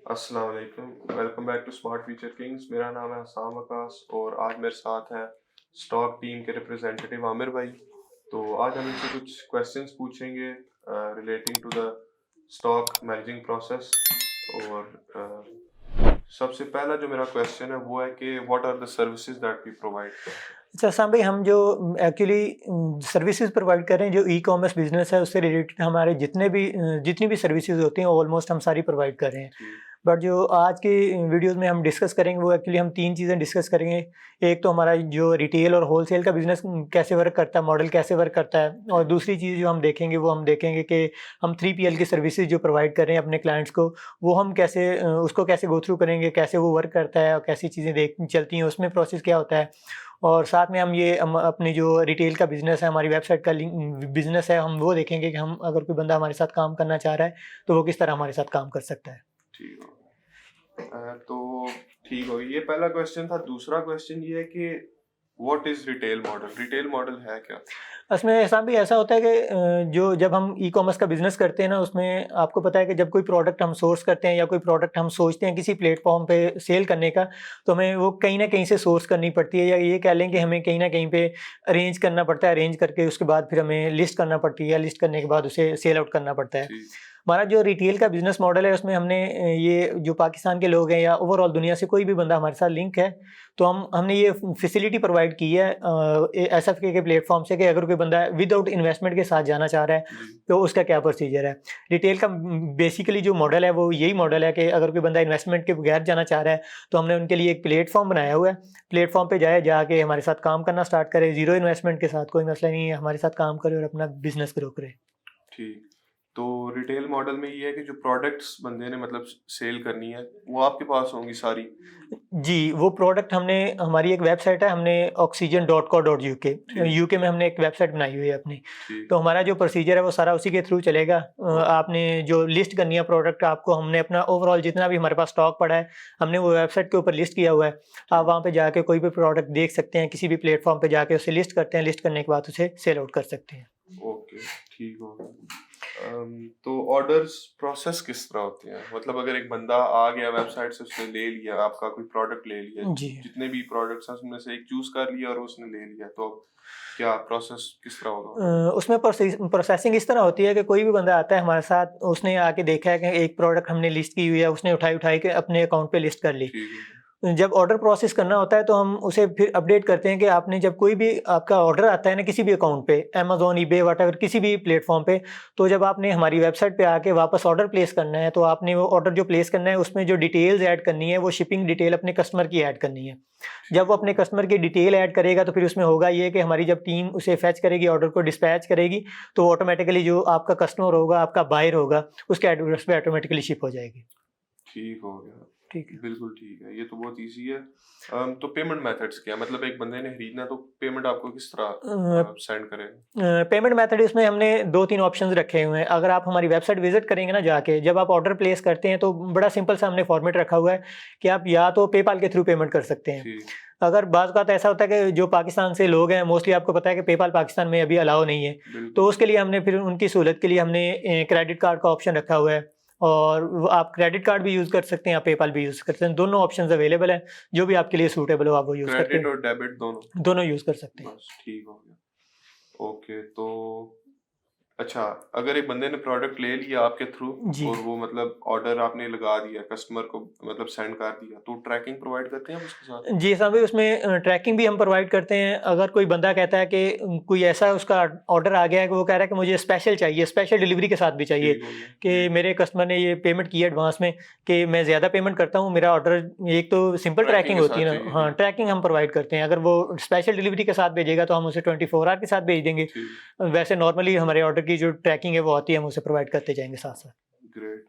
अस्सलाम वालेकुम, welcome back to smart future kings. मेरा नाम है हसाम वकास और आज मेरे साथ हैं स्टॉक टीम के रिप्रेजेंटेटिव आमिर भाई। तो आज हम इनसे कुछ क्वेश्चंस पूछेंगे relating to the stock managing process. और सबसे पहला जो मेरा क्वेश्चन है वो है कि what are the services that we provide. अच्छा साहब भाई, हम जो एक्चुअली सर्विसेज प्रोवाइड कर रहे हैं, जो ई कॉमर्स बिजनेस है उससे रिलेटेड हमारे जितनी भी सर्विसेज होती हैं ऑलमोस्ट हम सारी प्रोवाइड कर रहे हैं। बट जो आज के वीडियोस में हम डिस्कस करेंगे वो एक्चुअली हम 3 चीज़ें डिस्कस करेंगे। एक तो हमारा जो रिटेल और होलसेल का बिजनेस कैसे वर्क करता है, मॉडल कैसे वर्क करता है, और दूसरी चीज़ जो हम देखेंगे वो हम देखेंगे कि हम 3PL की सर्विसेज जो प्रोवाइड कर रहे हैं अपने क्लाइंट्स को, वो हम कैसे उसको कैसे गो थ्रू करेंगे, कैसे वो वर्क करता है और कैसी चीज़ें देख चलती हैं, उसमें प्रोसेस क्या होता है। और साथ में हम अपनी जो रिटेल का बिज़नेस है, हमारी वेबसाइट का लिंक बिज़नेस है, हम वो देखेंगे कि हम अगर कोई बंदा हमारे साथ काम करना चाह रहा है तो वो किस तरह हमारे साथ काम कर सकता है। ठीक हो तो ठीक हो, ये पहला क्वेश्चन था। दूसरा क्वेश्चन ये है कि what is retail model. Retail model है क्या? उसमें ऐसा भी ऐसा होता है कि जो जब हम ई कॉमर्स का बिज़नेस करते हैं ना, उसमें आपको पता है कि जब कोई प्रोडक्ट हम सोर्स करते हैं या कोई प्रोडक्ट हम सोचते हैं किसी प्लेटफॉर्म पे सेल करने का, तो हमें वो कहीं ना कहीं से सोर्स करनी पड़ती है, या ये कह लें कि हमें कहीं ना कहीं पे अरेंज करना पड़ता है। अरेंज करके उसके बाद फिर हमें लिस्ट करना पड़ती है, लिस्ट करने के बाद उसे सेल आउट करना पड़ता है। हमारा जो रिटेल का बिज़नेस मॉडल है उसमें हमने ये जो पाकिस्तान के लोग हैं या ओवरऑल दुनिया से कोई भी बंदा हमारे साथ लिंक है, तो हमने ये फैसिलिटी प्रोवाइड की है एसएफके के प्लेटफॉर्म से कि अगर कोई बंदा विदाउट इन्वेस्टमेंट के साथ जाना चाह रहा है तो उसका क्या प्रोसीजर है। रिटेल का बेसिकली जो मॉडल है वो यही मॉडल है कि अगर कोई बंदा इन्वेस्टमेंट के बगैर जाना चाह रहा है तो हमने उनके लिए एक प्लेटफॉर्म बनाया हुआ है। प्लेटफॉर्म पे जाके हमारे साथ काम करना स्टार्ट करे, ज़ीरो इन्वेस्टमेंट के साथ, कोई मसला नहीं है, हमारे साथ काम करे और अपना बिजनेस ग्रो करे। ठीक। तो रिटेल मॉडल में ये है कि जो प्रोडक्ट्स बंदे ने मतलब सेल करनी है वो आपके पास होंगी सारी। जी, वो प्रोडक्ट हमने, हमारी एक वेबसाइट है, हमने oxygen.co.uk यूके में हमने एक वेबसाइट बनाई हुई है अपनी। तो हमारा जो प्रोसीजर है वो सारा उसी के थ्रू चलेगा। आपने जो लिस्ट करनी है प्रोडक्ट, आपको हमने अपना ओवरऑल जितना भी हमारे पास स्टॉक पड़ा है हमने वो वेबसाइट के ऊपर लिस्ट किया हुआ है। आप वहाँ पे जाके कोई भी प्रोडक्ट देख सकते हैं, किसी भी प्लेटफॉर्म पे जाके उसे लिस्ट करते हैं, लिस्ट करने के बाद उसे सेल आउट कर सकते हैं। ओके, ठीक हो गया। तो ऑर्डर्स प्रोसेस किस तरह होते हैं? मतलब अगर एक बंदा आ गया वेबसाइट से, उसने ले लिया आपका कोई प्रोडक्ट, ले लिया, जी। जितने भी प्रोडक्ट्स हैं उसमें से एक चूज कर लिया और उसने ले लिया, तो अब क्या प्रोसेस किस तरह होगा? उसमें प्रोसेसिंग इस तरह होती है कि कोई भी बंदा आता है हमारे साथ, उसने आके देखा है कि एक प्रोडक्ट हमने लिस्ट की हुई है, उसने उठाई के अपने अकाउंट पे लिस्ट कर ली। ठीक है। जब ऑर्डर प्रोसेस करना होता है तो हम उसे फिर अपडेट करते हैं कि आपने जब कोई भी आपका ऑर्डर आता है ना किसी भी अकाउंट पे, अमेज़न, ईबे, व्हाटएवर, किसी भी प्लेटफॉर्म पे, तो जब आपने हमारी वेबसाइट पे आके वापस ऑर्डर प्लेस करना है तो आपने वो ऑर्डर जो प्लेस करना है उसमें जो डिटेल्स ऐड करनी है वो शिपिंग डिटेल अपने कस्टमर की ऐड करनी है। जब वो अपने कस्टमर की डिटेल ऐड करेगा तो फिर उसमें होगा ये कि हमारी जब टीम उसे फैच करेगी, ऑर्डर को डिस्पैच करेगी, तो ऑटोमेटिकली जो आपका कस्टमर होगा, आपका बायर होगा, उसके एड्रेस पे ऑटोमेटिकली शिप हो जाएगी। ठीक हो गया। ठीक है। बिल्कुल ठीक है, ये तो बहुत इजी है। तो पेमेंट मेथड्स क्या है? मतलब एक बंदे ने खरीदना है तो पेमेंट आपको किस तरह सेंड करेगा? पेमेंट मेथड इसमें हमने 2-3 ऑप्शंस रखे हुए हैं। अगर आप हमारी वेबसाइट विजिट करेंगे ना जाके, जब आप ऑर्डर प्लेस करते हैं तो बड़ा सिंपल सा हमने फॉर्मेट रखा हुआ है कि आप या तो पेपाल के थ्रू पेमेंट कर सकते हैं। ठीक। अगर बाज़ औक़ात ऐसा होता है कि जो पाकिस्तान से लोग हैं, मोस्टली आपको पता है कि पेपाल पाकिस्तान में अभी अलाउ नहीं है, तो बिल्कुल। उसके लिए हमने फिर उनकी सहूलत के लिए हमने क्रेडिट कार्ड का ऑप्शन रखा हुआ है, और वो आप क्रेडिट कार्ड भी यूज़ कर सकते हैं, आप पेपाल भी यूज़ कर सकते हैं। दोनों ऑप्शंस अवेलेबल हैं, जो भी आपके लिए सूटेबल हो आप वो यूज़ करके क्रेडिट और डेबिट दोनों यूज़ कर सकते हैं। बस ठीक हो गया। ओके, तो अच्छा, अगर एक बंदे ने प्रोडक्ट ले लिया आपके थ्रू जी। और वो मतलब ऑर्डर आपने लगा दिया, कस्टमर को मतलब सेंड कर दिया, तो ट्रैकिंग प्रोवाइड करते हैं आप उसके साथ? जी साहब, उसमें ट्रैकिंग भी हम प्रोवाइड करते हैं। अगर कोई बंदा कहता है कि कोई ऐसा उसका ऑर्डर आ गया है कि वो कह रहा है कि मुझे स्पेशल चाहिए, स्पेशल डिलीवरी के साथ भी चाहिए, ठीक हो गया। कि मेरे कस्टमर ने ये पेमेंट की है एडवांस में, कि मैं ज़्यादा पेमेंट करता हूँ, मेरा ऑर्डर, एक तो सिंपल ट्रैकिंग ट्रैकिंग के होती साथ है चाहिए, ना, हाँ, ठीक। ट्रैकिंग हम प्रोवाइड करते हैं। अगर वो स्पेशल डिलीवरी के साथ भेजेगा तो हम उसे 24 आवर के साथ भेज देंगे। ठीक। वैसे नॉर्मली हमारे ऑर्डर की जो ट्रैकिंग है वो आती है, हम उसे प्रोवाइड करते जाएँगे साथ-साथ। ग्रेट।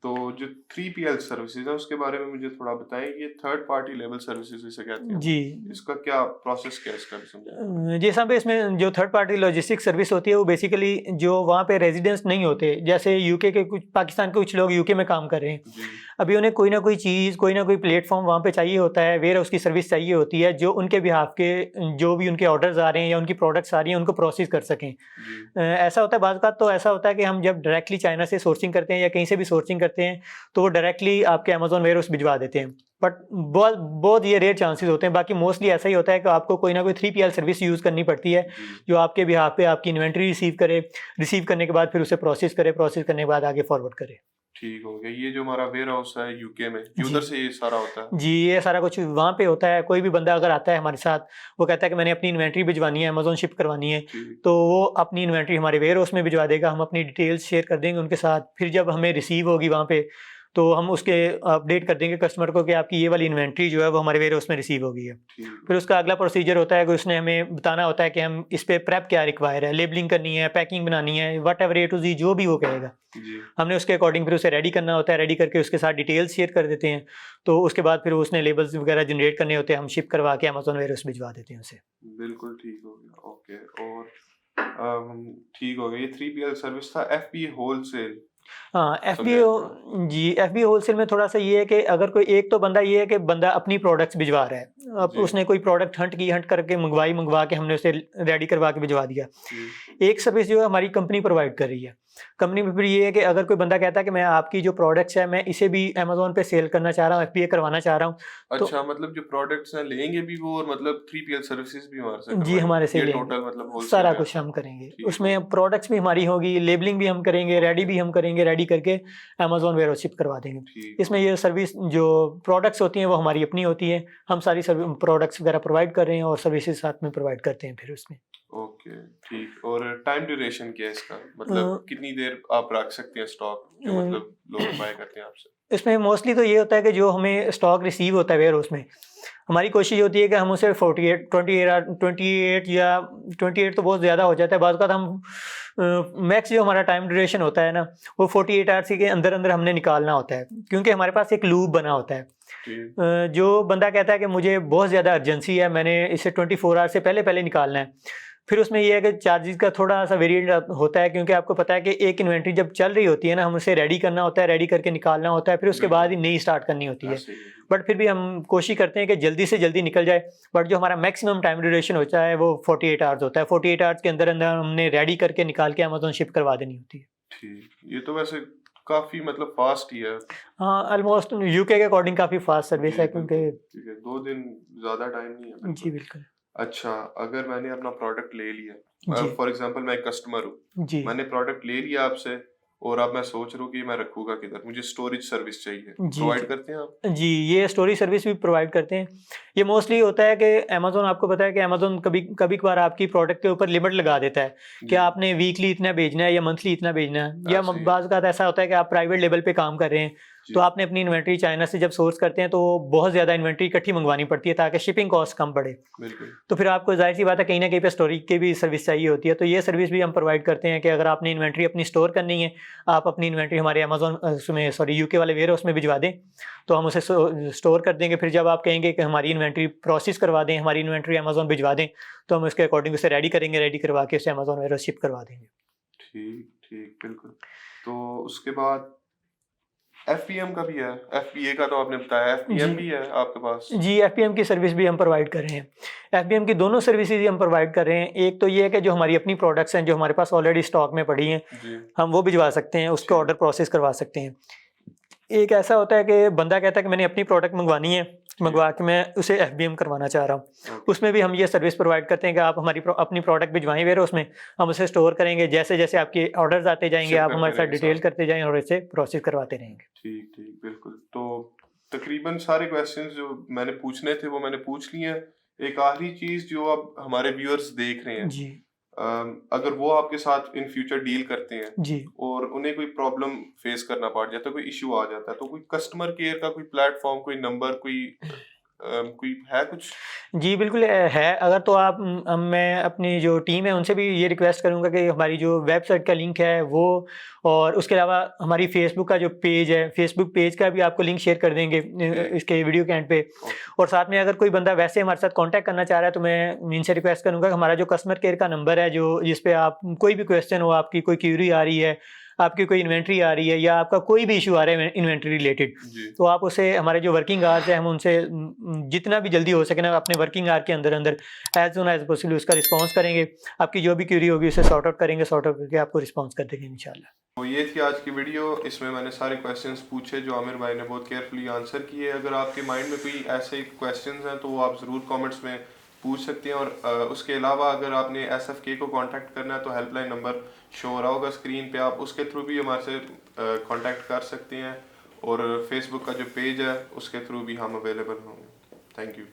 तो जो 3PL सर्विसेज है उसके बारे में मुझे थोड़ा बताएं। ये थर्ड पार्टी लेवल सर्विसेज इसे कहते हैं जी। ना? इसका क्या प्रोसेस, क्या है इसका भी समझाएं। जी साहब, इसमें जो थर्ड पार्टी लॉजिस्टिक्स सर्विस होती है वो बेसिकली जो वहाँ पे रेजिडेंट्स नहीं होते, जैसे यूके के कुछ, पाकिस्तान के कुछ लोग यूके में काम कर रहे हैं। जी। अभी उन्हें कोई ना कोई चीज़, कोई ना कोई प्लेटफ़ॉर्म वहाँ पे चाहिए होता है, वेयर हाउस की सर्विस चाहिए होती है, जो उनके बिहाफ़ के जो भी उनके ऑर्डर्स आ रहे हैं या उनकी प्रोडक्ट्स आ रही हैं, उनको प्रोसेस कर सकें। जी, ऐसा होता है बाज़ बात, तो ऐसा होता है कि हम जब डायरेक्टली चाइना से सोर्सिंग करते हैं या कहीं से भी सोर्सिंग करते हैं, तो वो डायरेक्टली आपके अमेज़न वेयर हाउस भिजवा देते हैं। बट बहुत बहुत ये रेयर चांसेस होते हैं, बाकी मोस्टली ऐसा ही होता है कि आपको कोई ना कोई 3PL सर्विस यूज़ करनी पड़ती है, जी। जो आपके बिहाफ़ पे आपकी इन्वेंटरी रिसीव करे, रिसीव करने के बाद फिर उसे प्रोसेस करे, प्रोसेस करने के बाद आगे फॉरवर्ड करे। ठीक हो गया। ये जो हमारा वेयर हाउस है यूके में, ये जी। उधर से ये सारा होता है? जी, ये सारा कुछ वहाँ पे होता है। कोई भी बंदा अगर आता है हमारे साथ, वो कहता है कि मैंने अपनी इन्वेंटरी भिजवानी है, अमेज़न शिप करवानी है, ठीक, तो वो अपनी इन्वेंटरी हमारे वेयर हाउस में भिजवा देगा। हम अपनी डिटेल्स शेयर कर देंगे उनके साथ। फिर जब हमें रिसीव होगी वहाँ पे, तो हम उसके अपडेट कर देंगे कस्टमर को कि आपकी ये वाली इन्वेंटरी जो है वो हमारे वेयर हाउस में रिसीव हो गई है। ठीक। फिर उसका अगला प्रोसीजर होता है कि उसने हमें बताना होता है कि हम इस पे प्रेप क्या रिक्वायर है, लेबलिंग करनी है, पैकिंग बनानी है, व्हाटएवर ए टू ज़ेड जो भी वो कहेगा। जी, हमने उसके अकॉर्डिंग फिर उसे रेडी करना होता है, रेडी करके उसके साथ डिटेल्स शेयर कर देते हैं। तो उसके बाद फिर उसने लेबल्स वगैरह जनरेट करने होते हैं, हम शिप करवा के अमेज़न वेयरहाउस भिजवा देते हैं उसे। बिल्कुल ठीक हो गया। ओके, और ठीक हो गया। ये 3PL सर्विस था। FBA होलसेल हाँ, समझाइए एफबीओ थोड़ा। जी, एफबीओ होलसेल में थोड़ा-सा ये है कि अगर कोई एक तो बंदा ये है कि बंदा अपनी प्रोडक्ट्स भिजवा रहा है। अब जी, उसने कोई प्रोडक्ट हंट करके मँगवा के हमने उसे रेडी करवा के भिजवा दिया। जी, एक सर्विस जो है हमारी कंपनी प्रोवाइड कर रही है। कंपनी में फिर ये है कि अगर कोई बंदा कहता है कि मैं आपकी जो प्रोडक्ट्स है, मैं इसे भी अमेज़न पे सेल करना चाह रहा हूँ, एफबीए करवाना चाह रहा हूँ, तो अच्छा, मतलब जो प्रोडक्ट्स हैं लेंगे भी वो, और मतलब 3PL सर्विसेज भी हमारे से जी, हमारे से करवाएंगे, ये लेंगे। टोटल मतलब होलसेल सारा में कुछ आता है? हम करेंगे। ठीक हो उसमें प्रोडक्ट्स भी हमारी होगी, लेबलिंग भी हम करेंगे, रेडी भी हम करेंगे, रेडी करके अमेज़न वेयरहाउस शिप करवा देंगे। ठीक हो इसमें ये सर्विस जो प्रोडक्ट्स होती हैं वो हमारी अपनी होती हैं। हम सारी प्रोडक्ट्स वगैरह प्रोवाइड कर रहे हैं और सर्विसेज़ साथ में प्रोवाइड करते हैं फिर उसमें। ओके, ठीक। और टाइम ड्यूरेशन क्या है इसका? अ, मतलब कितनी देर आप रख सकते हैं स्टॉक, जो अ, मतलब लोग बाय करते हैं आपसे? इसमें मोस्टली तो ये होता है कि जो हमें स्टॉक रिसीव होता है वेयरहाउस में, हमारी कोशिश होती है कि हम उसे 48 28 या 28 तो बहुत ज़्यादा हो जाता है। बाज़ औक़ात हम मैक्स जो हमारा टाइम ड्यूरेशन होता है ना, वो 48 आवर्स के अंदर-अंदर हमने निकालना होता है। क्योंकि हमारे पास एक लूप बना होता है। ठीक, जो बंदा कहता है कि मुझे बहुत ज़्यादा अर्जेंसी है, मैंने इसे 24 आवर्स से पहले-पहले निकालना है। फिर उसमें ये है कि चार्जेज़ का थोड़ा-सा वेरिएंट होता है, क्योंकि आपको पता है कि एक इन्वेंटरी जब चल रही होती है ना, हम उसे रेडी करना होता है, रेडी करके निकालना होता है, फिर उसके बाद ही बिल्कुल, नई स्टार्ट करनी होती है। ऐसे ही है जी। बट फिर भी हम कोशिश करते हैं कि जल्दी से जल्दी निकल जाए, बट जो हमारा मैक्सिमम टाइम ड्यूरेशन होता है वो 48 आवर्स होता है। 48 आवर्स के अंदर-अंदर हमने रेडी करके निकाल के अमेज़न शिप करवा देनी होती है। ठीक, ये तो वैसे काफ़ी मतलब फ़ास्ट ही है। हाँ, ऑलमोस्ट यूके के अकॉर्डिंग काफ़ी फ़ास्ट सर्विस जी, है, बिल्कुल, क्योंकि ठीक है, 2 दिन ज़्यादा टाइम नहीं है, जी, बिल्कुल। बिल्कुल। अच्छा, अगर मैंने अपना प्रोडक्ट ले लिया, जी, फॉर एग्ज़ाम्पल मैं एक कस्टमर हूँ, जी, मैंने प्रोडक्ट ले लिया आपसे, और अब मैं सोच रहा हूँ कि मैं रखूँगा किधर? मुझे स्टोरेज सर्विस चाहिए, जी, प्रोवाइड जी। करते हैं आप? जी, ये स्टोरेज सर्विस भी प्रोवाइड करते हैं। ये मोस्टली होता है कि अमेज़न, आपको पता है कि अमेज़न कभी-कभार आपकी प्रोडक्ट के ऊपर लिमिट लगा देता है कि जी, आपने वीकली इतना भेजना है या मंथली इतना भेजना है, या ऐसे ही है। बाज़ औक़ात ऐसा होता है कि आप प्राइवेट लेवल पे काम कर रहे हैं, तो जी, आपने अपनी इन्वेंटरी चाइना से जब सोर्स करते हैं, तो बहुत ज़्यादा इन्वेंटरी इकट्ठी मँगवानी पड़ती है ताकि शिपिंग कॉस्ट कम पड़े। बिल्कुल, तो फिर आपको ज़ाहिर-सी बात है कहीं न कहीं पे स्टोरेज की भी सर्विस चाहिए होती है, तो ये सर्विस भी हम प्रोवाइड करते हैं कि अगर आपने इन्वेंटरी अपनी स्टोर करनी है, आप अपनी इन्वेंटरी हमारे अमेज़न उसमें सॉरी यूके वाले वेयरहाउस में भिजवा दें, तो हम उसे स्टोर कर देंगे। फिर जब आप कहेंगे कि हमारी इन्वेंटरी प्रोसेस करवा दें, हमारी इन्वेंटरी अमेज़न भिजवा दें, तो हम उसके अकॉर्डिंग उसे रेडी करेंगे, रेडी करवा के उसे अमेज़न वेयरहाउस शिप करवा देंगे। ठीक, ठीक, बिल्कुल। तो उसके बाद एफपीएम का भी है, एफपीए का तो आपने बताया, जी। एफपीएम भी है आपके पास? जी, एफपीएम की सर्विस भी हम प्रोवाइड कर रहे हैं। एफपीएम की दोनों सर्विसेज़ ही हम प्रोवाइड कर रहे हैं। एक तो ये है कि जो हमारी अपनी प्रोडक्ट्स हैं, जो हमारे पास ऑलरेडी स्टॉक में पड़ी हैं, जी, हम वो भिजवा सकते हैं, उसका ठीक, ऑर्डर प्रोसेस करवा सकते हैं। एक ऐसा होता है कि बंदा कहता है कि मैंने अपनी प्रोडक्ट मँगवानी है, ठीक, मँगवा के मैं उसे एफबीएम करवाना चाह रहा हूँ। ओके, उसमें भी हम ये सर्विस प्रोवाइड करते हैं कि आप हमारी अपनी प्रोडक्ट भिजवाएँ वेयरहाउस में, हम उसे स्टोर करेंगे। जैसे-जैसे आपके ऑर्डर्स आते जाएँगे, शिप आप करते हमारे साथ रहेंगे डिटेल साथ। करते जाएँ और इसे प्रोसेस करवाते रहेंगे। ठीक, ठीक, बिल्कुल। तो तकरीबन सारे क्वेश्चंस जो मैंने पूछने थे वो मैंने पूछ लिए हैं। एक आखिरी चीज़ जो अब हमारे व्यूअर्स देख रहे हैं, जी, अगर वो आपके साथ इन फ्यूचर डील करते हैं जी। और उन्हें कोई प्रॉब्लम फेस करना पड़ जाता है, कोई इश्यू आ जाता है, तो कोई कस्टमर केयर का कोई प्लेटफ़ॉर्म, कोई नंबर, कोई है कुछ? जी, बिल्कुल है। अगर तो आप मैं अपनी जो टीम है उनसे भी ये रिक्वेस्ट करूँगा कि हमारी जो वेबसाइट का लिंक है वो, और उसके अलावा हमारी फ़ेसबुक का जो पेज है, फ़ेसबुक पेज का भी आपको लिंक शेयर कर देंगे ठीक, इसके वीडियो के एंड पे। ओके, और साथ में अगर कोई बंदा वैसे हमारे साथ कॉन्टैक्ट करना चाह रहा है, तो मैं इनसे रिक्वेस्ट करूँगा कि हमारा जो कस्टमर केयर का नंबर है, जो जिस पे आप कोई भी क्वेश्चन हो, आपकी कोई क्वेरी आ रही है, आपकी कोई इन्वेंट्री आ रही है या आपका कोई भी इशू आ रहा है इन्वेंट्री रिलेटेड, जी तो आप उसे, हमारे जो वर्किंग आवर्स है, हम उनसे जितना भी जल्दी हो सके ना अपने वर्किंग आवर के अंदर अंदर एज सुन एज पॉसिबल उसका रिस्पॉन्स करेंगे। आपकी जो भी क्यूरी होगी उसे सॉर्ट आउट करेंगे, सॉर्ट आउट करके आपको रिस्पॉन्स कर देंगे इंशाल्लाह। तो ये थी आज की वीडियो। इसमें मैंने सारे क्वेश्चंस पूछे जो आमिर भाई ने बहुत केयरफुली आंसर किए। अगर आपके माइंड में कोई ऐसे क्वेश्चंस हैं तो वो आप ज़रूर कमेंट्स में पूछ सकते हैं। और उसके अलावा अगर आपने SFK को कांटेक्ट करना है तो हेल्पलाइन नंबर शो हो रहा होगा स्क्रीन पे, आप उसके थ्रू भी हमारे से कांटेक्ट कर सकते हैं। और फेसबुक का जो पेज है उसके थ्रू भी हम अवेलेबल होंगे। Thank you.